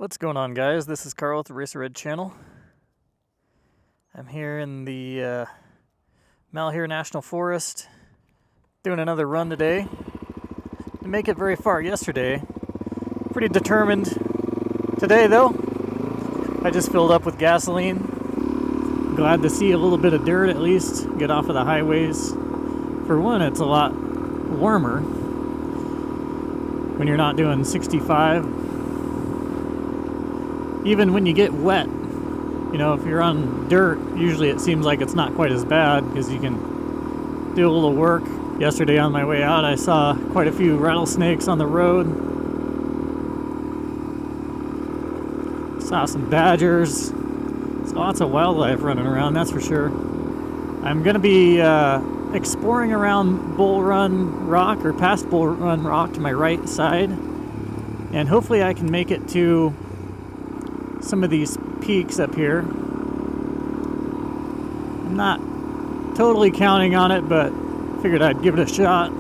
What's going on, guys? This is Carl with the Racerred channel. I'm here in the Malheur National Forest doing another run today. Didn't make it very far yesterday. Pretty determined today though. I just filled up with gasoline. Glad to see a little bit of dirt at least, get off of the highways. For one, it's a lot warmer when you're not doing 65. Even when you get wet, you know, if you're on dirt, usually it seems like it's not quite as bad because you can do a little work. Yesterday on my way out, I saw quite a few rattlesnakes on the road. Saw some badgers. There's lots of wildlife running around, that's for sure. I'm going to be exploring around Bull Run Rock, or past Bull Run Rock to my right side. And hopefully I can make it to some of these peaks up here. I'm not totally counting on it, but figured I'd give it a shot.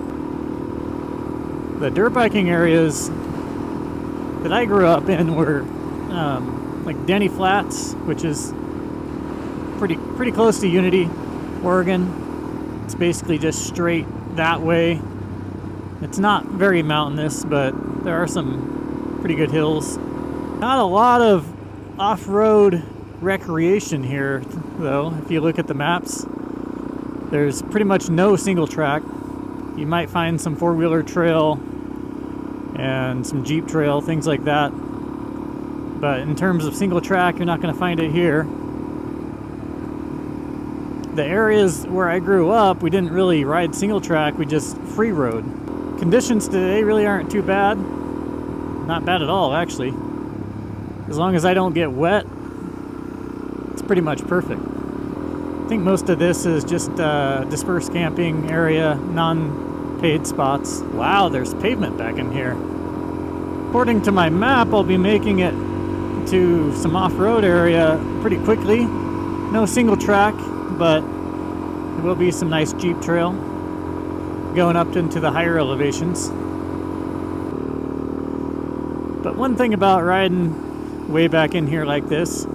The dirt biking areas that I grew up in were like Denny Flats, which is pretty close to Unity, Oregon. It's basically just straight that way. It's not very mountainous, but there are some pretty good hills. Not a lot of off-road recreation here, though. If you look at the maps, there's pretty much no single track. You might find some four-wheeler trail and some Jeep trail, things like that. But in terms of single track, you're not going to find it here. The areas where I grew up, we didn't really ride single track, we just free rode. Conditions today really aren't too bad. Not bad at all, actually. As long as I don't get wet, it's pretty much perfect. I think most of this is just dispersed camping area, non-paid spots. Wow, there's pavement back in here. According to my map, I'll be making it to some off-road area pretty quickly. No single track, but there will be some nice Jeep trail going up into the higher elevations. But one thing about riding way back in here like this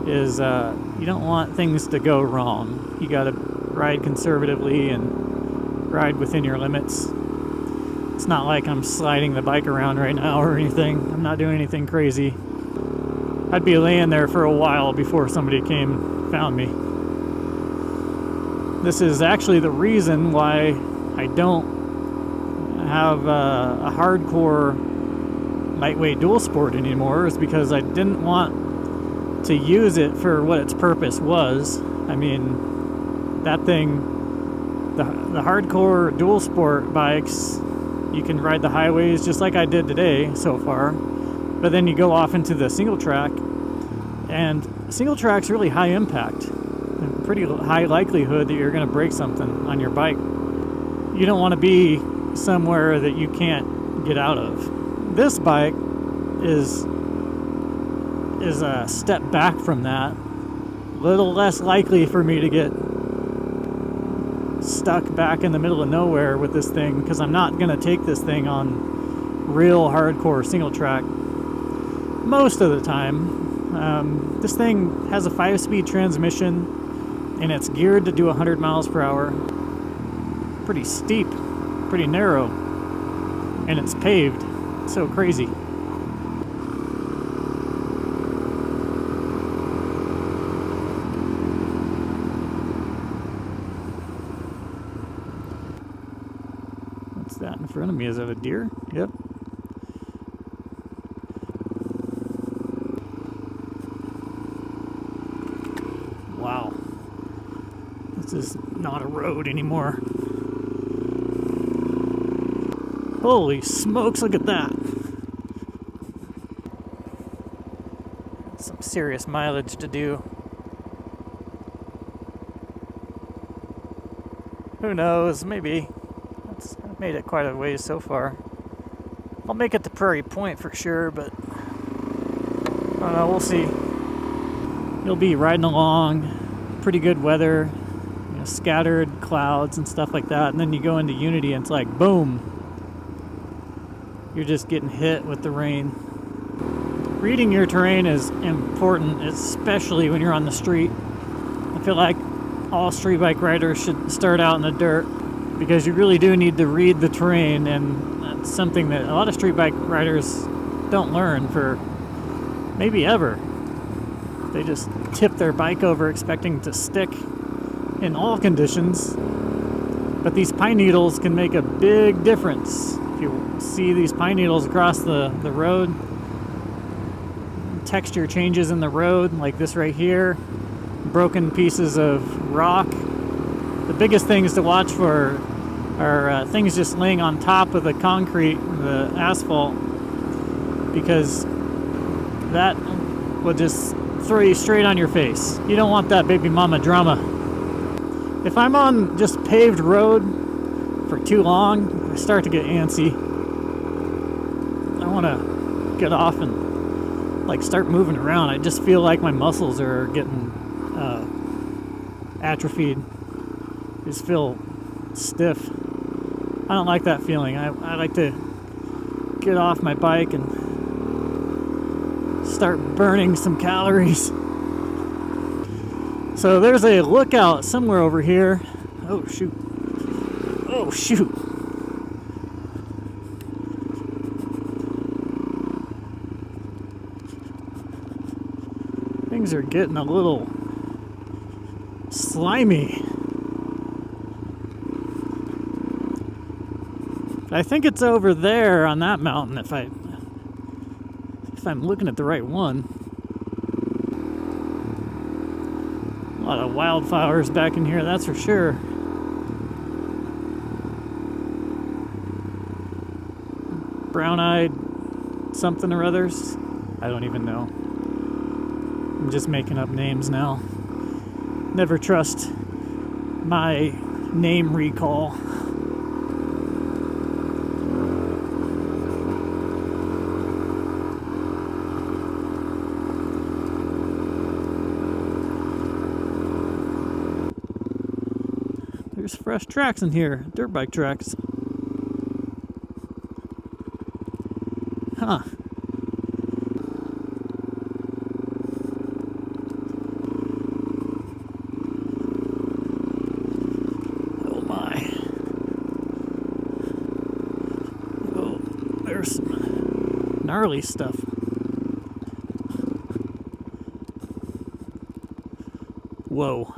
is you don't want things to go wrong. You gotta ride conservatively and ride within your limits. It's not like I'm sliding the bike around right now or anything. I'm not doing anything crazy. I'd be laying there for a while before somebody came and found me. This is actually the reason why I don't have a hardcore lightweight dual sport anymore, is because I didn't want to use it for what its purpose was. I mean, that thing, the hardcore dual sport bikes, you can ride the highways just like I did today so far, but then you go off into the single track, and single track's really high impact and pretty high likelihood that you're going to break something on your bike. You don't want to be somewhere that you can't get out of. This bike is a step back from that. A little less likely for me to get stuck back in the middle of nowhere with this thing, because I'm not going to take this thing on real hardcore single track most of the time. This thing has a 5-speed transmission and it's geared to do 100 miles per hour. Pretty steep, pretty narrow, and it's paved. So crazy. What's that in front of me? Is that a deer? Yep. Wow. This is not a road anymore. Holy smokes, look at that. Some serious mileage to do. Who knows, maybe. I've made it quite a ways so far. I'll make it to Prairie Point for sure, but I don't know, we'll see. You'll be riding along, pretty good weather, you know, scattered clouds and stuff like that, and then you go into Unity and it's like boom. You're just getting hit with the rain. reading your terrain is important, especially when you're on the street. I feel like all street bike riders should start out in the dirt because you really do need to read the terrain, and that's something that a lot of street bike riders don't learn for maybe ever. They just tip their bike over expecting to stick in all conditions. But these pine needles can make a big difference. If you see these pine needles across the road, texture changes in the road, like this right here, broken pieces of rock. The biggest things to watch for are things just laying on top of the concrete, the asphalt, because that will just throw you straight on your face. You don't want that baby mama drama. If I'm on just paved road for too long, I start to get antsy. I want to get off and like start moving around. I just feel like my muscles are getting atrophied. I just feel stiff. I don't like that feeling. I like to get off my bike and start burning some calories. So there's a lookout somewhere over here. Oh shoot. Oh shoot. Things are getting a little slimy. I think it's over there on that mountain if I'm looking at the right one. A lot of wildflowers back in here, that's for sure. Brown-eyed something or others. I don't even know. I'm just making up names now. Never trust my name recall. There's fresh tracks in here, dirt bike tracks. Huh. Oh my. Oh, there's some gnarly stuff. Whoa.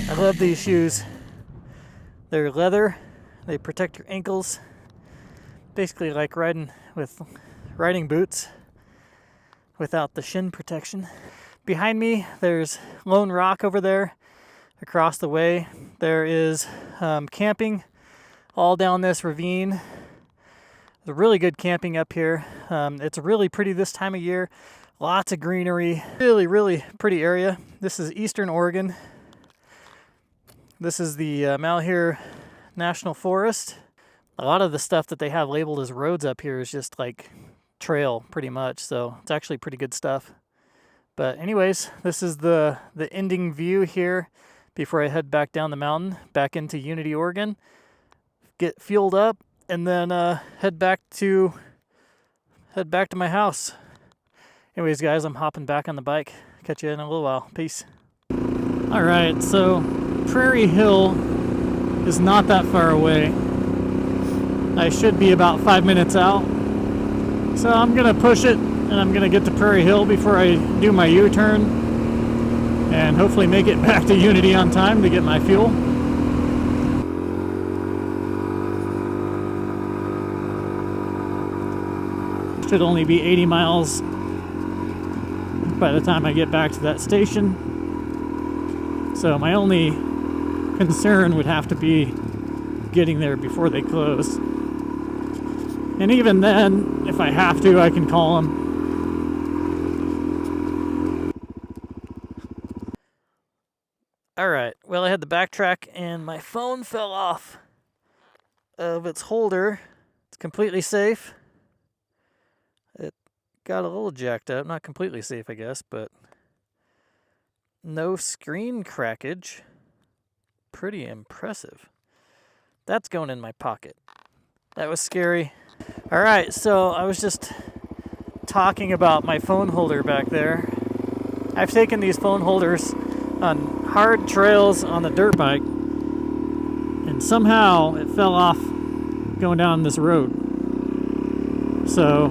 I love these shoes. They're leather. They protect your ankles. Basically like riding with riding boots without the shin protection. Behind me, there's Lone Rock over there. Across the way, there is camping all down this ravine. There's really good camping up here. It's really pretty this time of year. Lots of greenery. Really, really pretty area. This is Eastern Oregon. This is the Malheur National Forest. A lot of the stuff that they have labeled as roads up here is just like trail pretty much, so it's actually pretty good stuff. But anyways, this is the ending view here before I head back down the mountain, back into Unity, Oregon. Get fueled up and then head back to my house. Anyways, guys, I'm hopping back on the bike. Catch you in a little while. Peace. All right, so Prairie Hill is not that far away. I should be about 5 minutes out. So I'm gonna push it, and I'm gonna get to Prairie Hill before I do my U-turn, and hopefully make it back to Unity on time to get my fuel. Should only be 80 miles by the time I get back to that station. So my only concern would have to be getting there before they close. And even then, if I have to, I can call them. Alright, well, I had to backtrack and my phone fell off of its holder. It's completely safe. It got a little jacked up. Not completely safe, I guess, but no screen crackage. Pretty impressive. That's going in my pocket. That was scary. Alright, so I was just talking about my phone holder back there. I've taken these phone holders on hard trails on the dirt bike, and somehow it fell off going down this road. So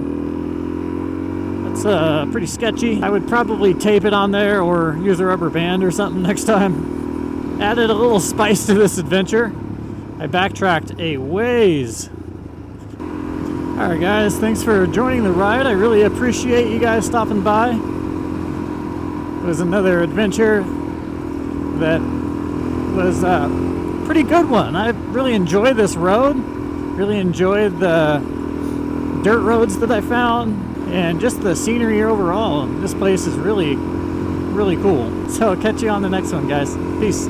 that's pretty sketchy. I would probably tape it on there or use a rubber band or something next time. Added a little spice to this adventure. I backtracked a ways. Alright guys, thanks for joining the ride. I really appreciate you guys stopping by. It was another adventure that was a pretty good one. I really enjoyed this road. Really enjoyed the dirt roads that I found and just the scenery overall. This place is really, really cool. So I'll catch you on the next one, guys. Peace.